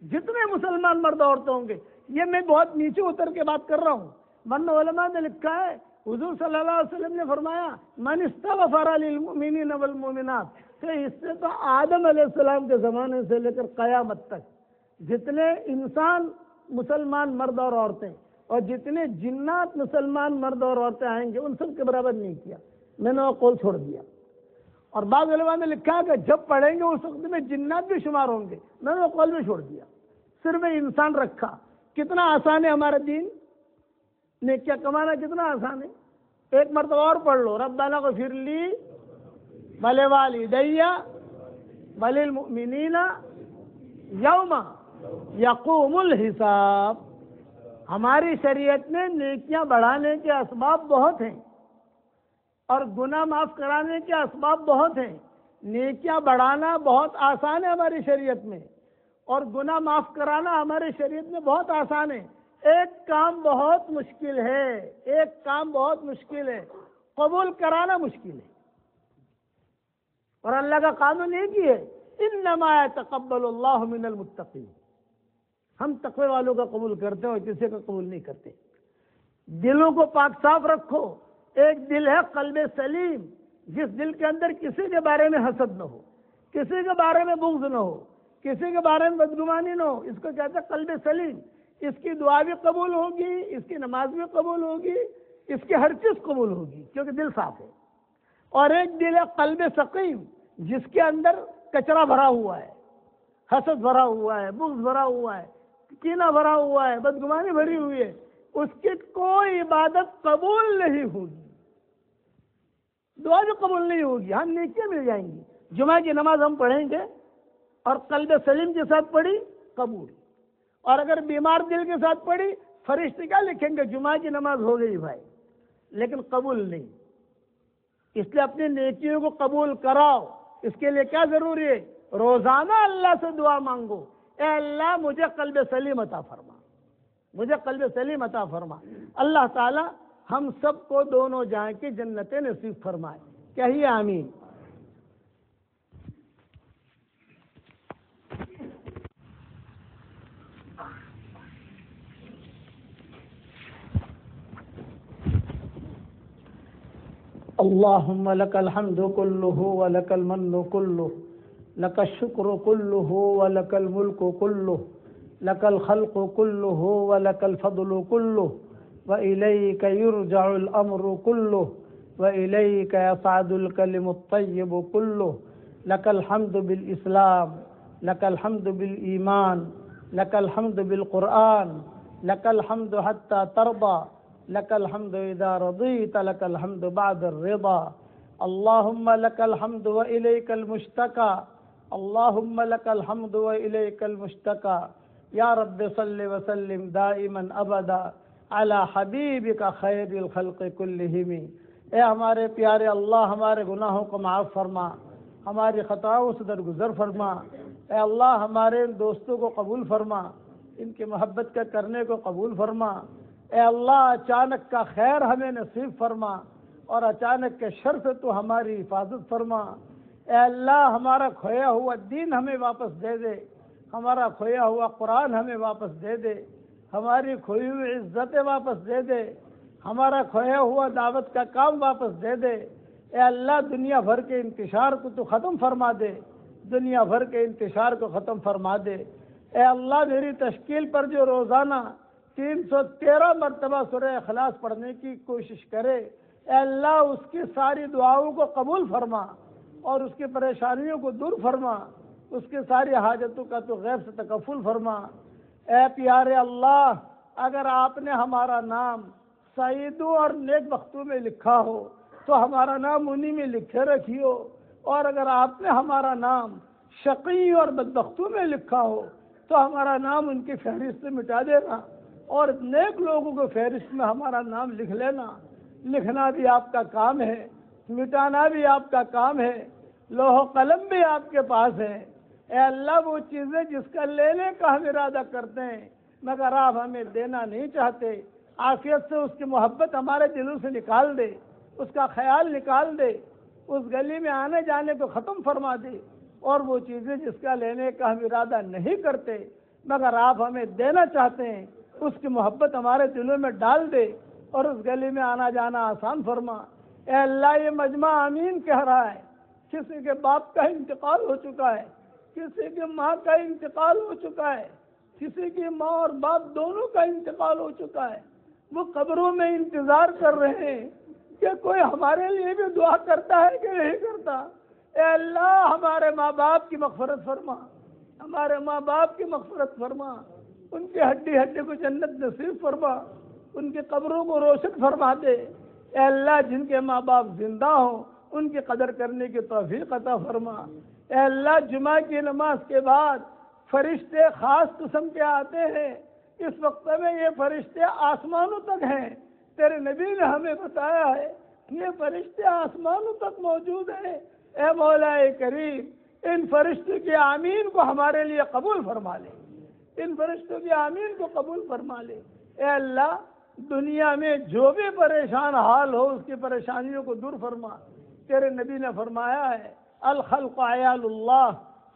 جتنے مسلمان مرد عورتیں ہوں گے۔ یہ میں بہت نیچے اتر کے بات کر رہا ہوں، ورنہ علماء نے لکھا ہے، حضور صلی اللہ علیہ وسلم نے فرمایا من استغفر للمؤمنین والمؤمنات، کہ اس سے تو آدم علیہ السلام کے زمانے سے لے کر قیامت تک جتنے انسان مسلمان مرد اور عورتیں اور جتنے جنات مسلمان مرد اور عورتیں آئیں گے ان سب کے برابر نہیں کیا، میں نے وہ قول چھوڑ دیا۔ اور بعض علماء نے لکھا کہ جب پڑھیں گے اس وقت میں جنات بھی شمار ہوں گے، میں نے وہ قول بھی چھوڑ دیا، صرف انسان رکھا۔ کتنا آسان ہے ہمارا دین، نیکیاں کمانا کتنا آسان ہے۔ ایک مرتبہ اور پڑھ لو، ربنا اغفر لی ولوالدی وللمؤمنین یوم یقوم الحساب۔ ہماری شریعت میں نیکیاں بڑھانے کے اسباب بہت ہیں اور گناہ معاف کرانے کے اسباب بہت ہیں۔ نیکیاں بڑھانا بہت آسان ہے ہماری شریعت میں، اور گناہ معاف کرانا ہماری شریعت میں بہت آسان ہے۔ ایک کام بہت مشکل ہے، ایک کام بہت مشکل ہے، قبول کرانا مشکل ہے۔ اور اللہ کا قانون ایک ہی ہے، انما يتقبل اللہ من المتقین، ہم تقوی والوں کا قبول کرتے ہیں اور کسی کا قبول نہیں کرتے۔ دلوں کو پاک صاف رکھو۔ ایک دل ہے قلب سلیم، جس دل کے اندر کسی کے بارے میں حسد نہ ہو، کسی کے بارے میں بغض نہ ہو، کسی کے بارے میں بدگمانی نہ ہو، اس کو کہتے ہیں قلب سلیم۔ اس کی دعا بھی قبول ہوگی، اس کی نماز بھی قبول ہوگی، اس کی ہر چیز قبول ہوگی، کیونکہ دل صاف ہے۔ اور ایک دل ہے قلب سقیم، جس کے اندر کچرا بھرا ہوا ہے، حسد بھرا ہوا ہے، بغض بھرا ہوا ہے، کینہ بھرا ہوا ہے، بدگمانی بھری ہوئی ہے، اس کی کوئی عبادت قبول نہیں ہوگی، دعا بھی قبول نہیں ہوگی۔ ہم نیکیاں مل جائیں گی، جمعہ کی نماز ہم پڑھیں گے اور قلب سلیم کے ساتھ پڑھی قبول، اور اگر بیمار دل کے ساتھ پڑھی فرشتے کیا لکھیں گے؟ جمعہ کی نماز ہو گئی بھائی، لیکن قبول نہیں۔ اس لیے اپنی نیکیوں کو قبول کراؤ۔ اس کے لیے کیا ضروری ہے؟ روزانہ اللہ سے دعا مانگو، اے اللہ مجھے قلب سلیم عطا فرما، مجھے قلب سلیم عطا فرما۔ اللہ تعالی ہم سب کو دونوں جہاں کی جنتیں نصیب فرمائے، کہیے آمین۔ اللهم لك الحمد كله ولك المن كله، لك الشكر كله ولك الملك كله، لك الخلق كله ولك الفضل كله، وإليك يرجع الأمر كله، وإليك يصعد الكلم الطيب كله، لك الحمد بالإسلام، لك الحمد بالإيمان، لك الحمد بالقرآن، لك الحمد حتى ترضى، لك الحمد إذا رضيت، لك الحمد بعد الرضا۔ اللهم لك الحمد وإليك المشتكى، اللهم لك الحمد وإليك المشتكى۔ یا رب صل وسلم دائما ابدا علی حبیبک خیر الخلق کلہم۔ اے ہمارے پیارے اللہ، ہمارے گناہوں کو معاف فرما، ہماری خطاؤں سے درگزر فرما۔ اے اللہ ہمارے ان دوستوں کو قبول فرما، ان کی محبت کا کرنے کو قبول فرما۔ اے اللہ اچانک کا خیر ہمیں نصیب فرما، اور اچانک کے شر سے تو ہماری حفاظت فرما۔ اے اللہ ہمارا کھویا ہوا دین ہمیں واپس دے دے، ہمارا کھویا ہوا قرآن ہمیں واپس دے دے، ہماری کھوئی ہوئی عزتیں واپس دے دے، ہمارا کھویا ہوا دعوت کا کام واپس دے دے۔ اے اللہ دنیا بھر کے انتشار کو تو ختم فرما دے، دنیا بھر کے انتشار کو ختم فرما دے۔ اے اللہ میری تشکیل پر جو روزانہ 313 مرتبہ سورہ اخلاص پڑھنے کی کوشش کرے، اے اللہ اس کی ساری دعاؤں کو قبول فرما، اور اس کی پریشانیوں کو دور فرما، اس کی ساری حاجتوں کا تو غیب سے تکفل فرما۔ اے پیارے اللہ، اگر آپ نے ہمارا نام سعیدوں اور نیک بختوں میں لکھا ہو تو ہمارا نام انہی میں لکھے رکھیو، اور اگر آپ نے ہمارا نام شقی اور بدبختوں میں لکھا ہو تو ہمارا نام ان کی فہرست سے مٹا دینا، اور نیک لوگوں کو فہرست میں ہمارا نام لکھ لینا۔ لکھنا بھی آپ کا کام ہے، مٹانا بھی آپ کا کام ہے، لوح و قلم بھی آپ کے پاس ہے۔ اے اللہ وہ چیزیں جس کا لینے کا ہم ارادہ کرتے ہیں مگر آپ ہمیں دینا نہیں چاہتے، عافیت سے اس کی محبت ہمارے دلوں سے نکال دے، اس کا خیال نکال دے، اس گلی میں آنے جانے کو ختم فرما دے، اور وہ چیزیں جس کا لینے کا ہم ارادہ نہیں کرتے مگر آپ ہمیں دینا چاہتے ہیں، اس کی محبت ہمارے دلوں میں ڈال دے، اور اس گلی میں آنا جانا آسان فرما۔ اے اللہ یہ مجمع آمین کہہ رہا ہے، کسی کے باپ کا انتقال ہو چکا ہے، کسی کی ماں کا انتقال ہو چکا ہے، کسی کی ماں اور باپ دونوں کا انتقال ہو چکا ہے، وہ قبروں میں انتظار کر رہے ہیں کہ کوئی ہمارے لیے بھی دعا کرتا ہے کہ نہیں کرتا۔ اے اللہ ہمارے ماں باپ کی مغفرت فرما، ہمارے ماں باپ کی مغفرت فرما، ان کی ہڈی ہڈی کو جنت نصیب فرما، ان کی قبروں کو روشن فرما دے۔ اے اللہ جن کے ماں باپ زندہ ہوں ان کی قدر کرنے کی توفیق عطا فرما۔ اے اللہ جمعہ کی نماز کے بعد فرشتے خاص قسم کے آتے ہیں، اس وقت میں یہ فرشتے آسمانوں تک ہیں، تیرے نبی نے ہمیں بتایا ہے یہ فرشتے آسمانوں تک موجود ہیں۔ اے مولا کریم ان فرشتوں کی آمین کو ہمارے لیے قبول فرما لے، ان فرشتوں کی آمین کو قبول فرما لے۔ اے اللہ دنیا میں جو بھی پریشان حال ہو اس کی پریشانیوں کو دور فرما۔ تیرے نبی نے فرمایا ہے الخلق عیال اللہ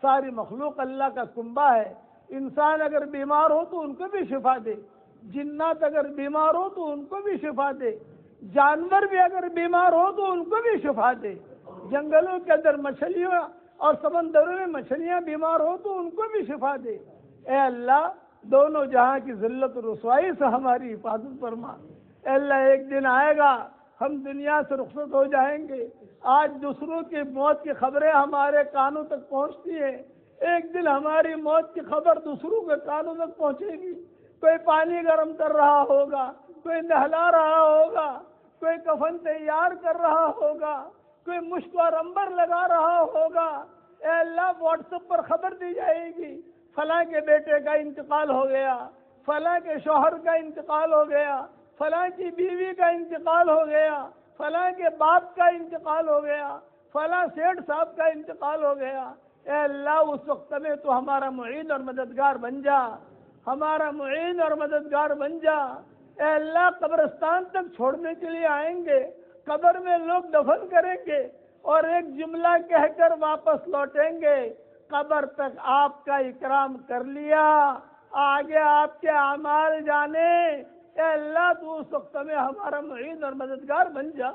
ساری مخلوق اللہ کا کنبہ ہے. انسان اگر بیمار ہو تو ان کو بھی شفا دے, جنات اگر بیمار ہو تو ان کو بھی شفا دے, جانور بھی اگر بیمار ہو تو ان کو بھی شفا دے, جنگلوں کے اندر مچھلیاں اور سمندروں میں مچھلیاں بیمار ہو تو ان کو بھی شفا دے. اے اللہ دونوں جہاں کی ذلت و رسوائی سے ہماری حفاظت فرما. اے اللہ ایک دن آئے گا ہم دنیا سے رخصت ہو جائیں گے. آج دوسروں کی موت کی خبریں ہمارے کانوں تک پہنچتی ہیں, ایک دن ہماری موت کی خبر دوسروں کے کانوں تک پہنچے گی. کوئی پانی گرم کر رہا ہوگا, کوئی نہلا رہا ہوگا, کوئی کفن تیار کر رہا ہوگا, کوئی مشک اور عنبر لگا رہا ہوگا. اے اللہ واٹس ایپ پر خبر دی جائے گی فلاں کے بیٹے کا انتقال ہو گیا, فلاں کے شوہر کا انتقال ہو گیا, فلاں کی بیوی کا انتقال ہو گیا, فلاں کے باپ کا انتقال ہو گیا, فلاں سیٹھ صاحب کا انتقال ہو گیا. اے اللہ اس وقت میں تو ہمارا معین اور مددگار بن جا, ہمارا معین اور مددگار بن جا. اے اللہ قبرستان تک چھوڑنے کے لیے آئیں گے, قبر میں لوگ دفن کریں گے اور ایک جملہ کہہ کر واپس لوٹیں گے, قبر تک آپ کا اکرام کر لیا, آگے آپ کے اعمال جانے. اے اللہ تو اس وقت میں ہمارا معین اور مددگار بن جا,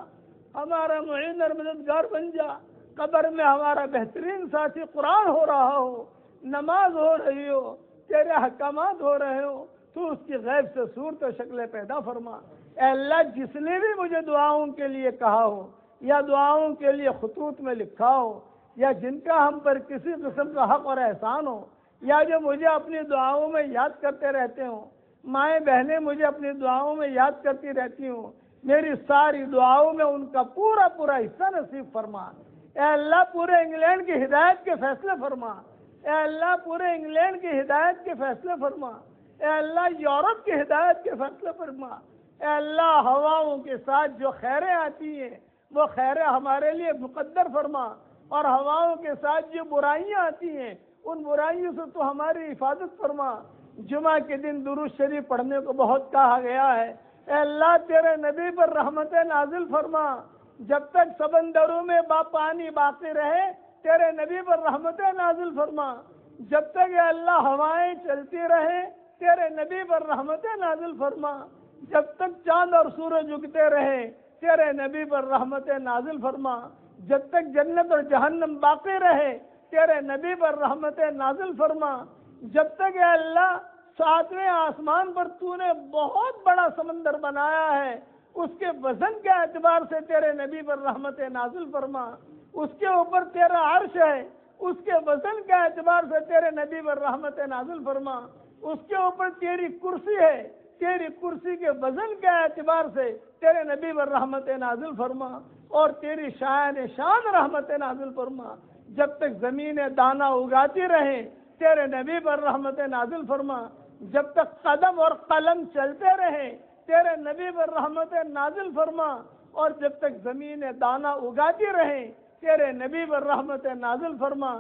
ہمارا معین اور مددگار بن جا. قبر میں ہمارا بہترین ساتھی قرآن ہو رہا ہو, نماز ہو رہی ہو, تیرے احکامات ہو رہے ہو, تو اس کی غیب سے صورت و شکلیں پیدا فرما. اے اللہ جس نے بھی مجھے دعاؤں کے لیے کہا ہو یا دعاؤں کے لیے خطوط میں لکھا ہو, یا جن کا ہم پر کسی قسم کا حق اور احسان ہو, یا جو مجھے اپنی دعاؤں میں یاد کرتے رہتے ہوں, مائیں بہنیں مجھے اپنی دعاؤں میں یاد کرتی رہتی ہوں, میری ساری دعاؤں میں ان کا پورا پورا حصہ نصیب فرما. اے اللہ پورے انگلینڈ کی ہدایت کے فیصلے فرما. اے اللہ پورے انگلینڈ کی ہدایت کے فیصلے فرما. اے اللہ یورپ کی ہدایت کے فیصلے فرما. اے اللہ ہواؤں کے ساتھ جو خیریں آتی ہیں وہ خیریں ہمارے لیے مقدر فرما, اور ہواؤں کے ساتھ جو برائیاں آتی ہیں ان برائیوں سے تو ہماری حفاظت فرما. جمعہ کے دن درود شریف پڑھنے کو بہت کہا گیا ہے. اے اللہ تیرے نبی پر رحمت نازل فرما. جب تک سمندروں میں پانی باقی رہے تیرے نبی پر رحمت نازل فرما. جب تک اے اللہ ہوائیں چلتی رہے تیرے نبی پر رحمت نازل فرما. جب تک چاند اور سورج اگتے رہے تیرے نبی پر رحمت نازل فرما. جب تک جنت اور جہنم باقی رہے تیرے نبی پر رحمت نازل فرما. جب تک اے اللہ ساتویں آسمان پر تو نے بہت بڑا سمندر بنایا ہے, اس کے وزن کے اعتبار سے تیرے نبی پر رحمت نازل فرما. اس کے اوپر تیرا عرش ہے, اس کے وزن کے اعتبار سے تیرے نبی پر رحمت نازل فرما. اس کے اوپر تیری کرسی ہے, تیری کرسی کے وزن کے اعتبار سے تیرے نبی پر رحمت نازل فرما. اور تیری شان رحمت نازل فرما. جب تک زمین دانا اگاتی رہیں تیرے نبی پر رحمت نازل فرما. جب تک قدم اور قلم چلتے رہیں تیرے نبی پر رحمت نازل فرما. اور جب تک زمین دانا اگاتی رہیں تیرے نبی پر رحمت نازل فرما.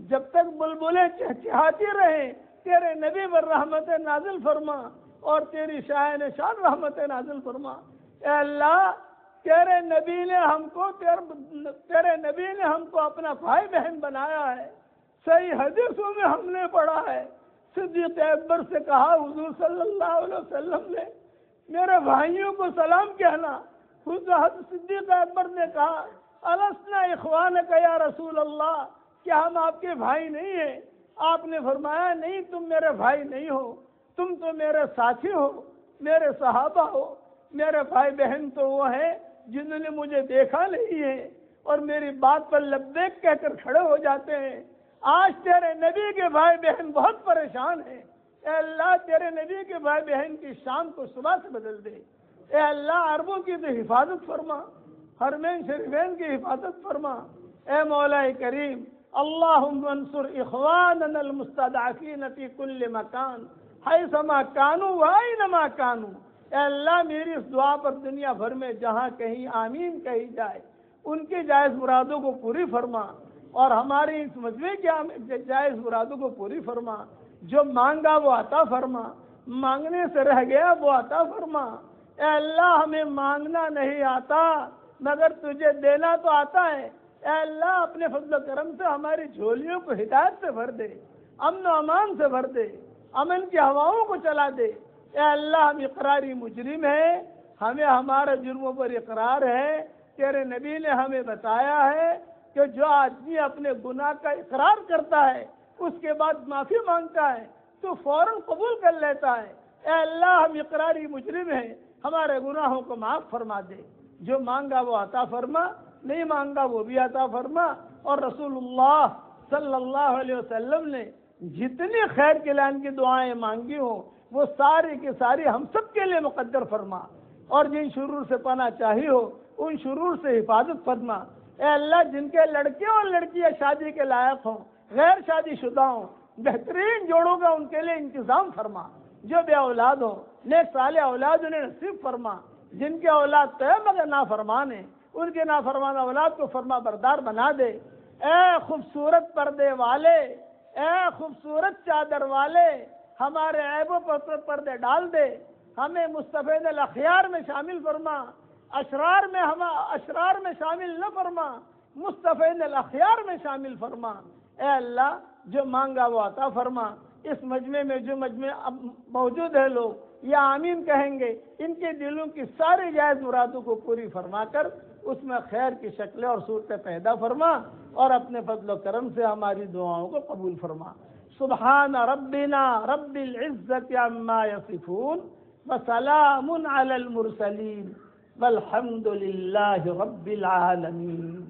جب تک بلبلیں چہچہاتی رہیں تیرے نبی پر رحمت نازل فرما. اور تیری شان رحمت نازل فرما. اے اللہ تیرے نبی نے ہم کو اپنا بھائی بہن بنایا ہے. صحیح حدیثوں میں ہم نے پڑھا ہے, صدیق اکبر سے کہا حضور صلی اللہ علیہ وسلم نے میرے بھائیوں کو سلام کہنا. حضرت صدیق اکبر نے کہا السنا اخوانک یا رسول اللہ, کیا ہم آپ کے بھائی نہیں ہیں؟ آپ نے فرمایا نہیں, تم میرے بھائی نہیں ہو, تم تو میرے ساتھی ہو, میرے صحابہ ہو. میرے بھائی بہن تو وہ ہیں جنہوں نے مجھے دیکھا نہیں ہے اور میری بات پر لبیک کہہ کر کھڑے ہو جاتے ہیں. آج تیرے نبی کے بھائی بہن بہت پریشان ہیں. اے اللہ تیرے نبی کے بھائی بہن کی شام کو صبح سے بدل دے. اے اللہ عربوں کی تو حفاظت فرما, حرمین شریفین کی حفاظت فرما. اے مولا کریم اللہم انصر اخواننا المستضعفین فی کل مکان حیثما کانوا وأینما کانوا. اے اللہ میری اس دعا پر دنیا بھر میں جہاں کہیں آمین کہی جائے ان کی جائز مرادوں کو پوری فرما, اور ہماری اس مجمع کی جائز مرادوں کو پوری فرما. جو مانگا وہ عطا فرما, مانگنے سے رہ گیا وہ عطا فرما. اے اللہ ہمیں مانگنا نہیں آتا مگر تجھے دینا تو آتا ہے. اے اللہ اپنے فضل و کرم سے ہماری جھولیوں کو ہدایت سے بھر دے، امن و امان سے بھر دے، امن کی ہواؤں کو چلا دے۔ اے اللہ ہم اقراری مجرم ہیں، ہمیں ہمارے جرموں پر اقرار ہے۔ تیرے نبی نے ہمیں بتایا ہے کہ جو آدمی اپنے گناہ کا اقرار کرتا ہے اس کے بعد معافی مانگتا ہے تو فوراً قبول کر لیتا ہے۔ اے اللہ ہم اقراری مجرم ہیں، ہمارے گناہوں کو معاف فرما دے، جو مانگا وہ عطا فرما، نہیں مانگا وہ بھی عطا فرما۔ اور رسول اللہ صلی اللہ علیہ وسلم نے جتنی خیر کلان کی دعائیں مانگی ہوں وہ ساری کی ساری ہم سب کے لیے مقدر فرما، اور جن شرور سے پناہ چاہی ہو ان شرور سے حفاظت فرما۔ اے اللہ جن کے لڑکے اور لڑکیاں شادی کے لائق ہوں، غیر شادی شدہ ہوں، بہترین جوڑوں کا ان کے لیے انتظام فرما۔ جو بے اولاد ہوں نیک صالح اولاد انہیں نصیب فرما۔ جن کے اولاد طیب مگر نافرمان ہیں ان کے نافرمان اولاد کو فرما بردار بنا دے۔ اے خوبصورت پردے والے، اے خوبصورت چادر والے، ہمارے عیبوں پر پردے ڈال دے، ہمیں مستفید الاخیار میں شامل فرما، اشرار میں شامل نہ فرما، مستفید الاخیار میں شامل فرما۔ اے اللہ جو مانگا وہ عطا فرما۔ اس مجمع میں جو مجمع اب موجود ہے لوگ یا آمین کہیں گے، ان کے دلوں کی ساری جائز مرادوں کو پوری فرما کر اس میں خیر کی شکلیں اور صورتیں پیدا فرما، اور اپنے فضل و کرم سے ہماری دعاؤں کو قبول فرما۔ سبحان ربنا رب العزت عما یصفون وسلام علی المرسلین والحمد للہ رب العالمین۔